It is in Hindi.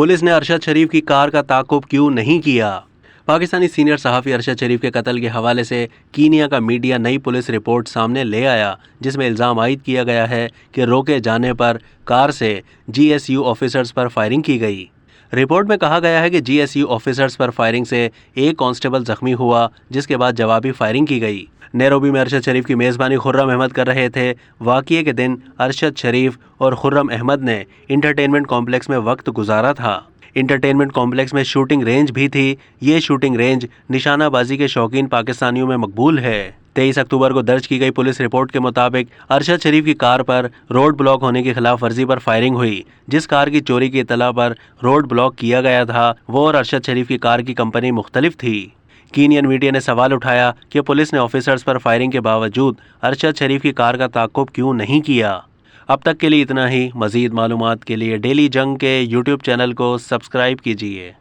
पुलिस ने अरशद शरीफ की कार का ताक़ुब क्यों नहीं किया? पाकिस्तानी सीनियर सहाफ़ी अरशद शरीफ के कत्ल के हवाले से कीनिया का मीडिया नई पुलिस रिपोर्ट सामने ले आया, जिसमें इल्ज़ाम आयद किया गया है कि रोके जाने पर कार से GSU ऑफिसर्स पर फायरिंग की गई। रिपोर्ट में कहा गया है कि GSU ऑफिसर्स पर फायरिंग से एक कांस्टेबल जख्मी हुआ, जिसके बाद जवाबी फायरिंग की गई। नैरोबी में अरशद शरीफ की मेज़बानी खुर्रम अहमद कर रहे थे। वाक़ये के दिन अरशद शरीफ और खुर्रम अहमद ने इंटरटेनमेंट कॉम्प्लेक्स में वक्त गुजारा था। इंटरटेनमेंट कॉम्प्लेक्स में शूटिंग रेंज भी थी। ये शूटिंग रेंज निशानाबाजी के शौकीन पाकिस्तानियों में मकबूल है। 23 अक्टूबर को दर्ज की गई पुलिस रिपोर्ट के मुताबिक अरशद शरीफ की कार पर रोड ब्लॉक होने की खिलाफ वर्जी पर फायरिंग हुई। जिस कार की चोरी की इत्तला पर रोड ब्लॉक किया गया था, वो और अरशद शरीफ की कार की कंपनी मुख्तलिफ थी। कीनियन मीडिया ने सवाल उठाया कि पुलिस ने ऑफिसर्स पर फायरिंग के बावजूद अरशद शरीफ की कार का ताक़ुब क्यों नहीं किया। अब तक के लिए इतना ही। मज़ीद मालूमात के लिए डेली जंग के YouTube चैनल को सब्सक्राइब कीजिए।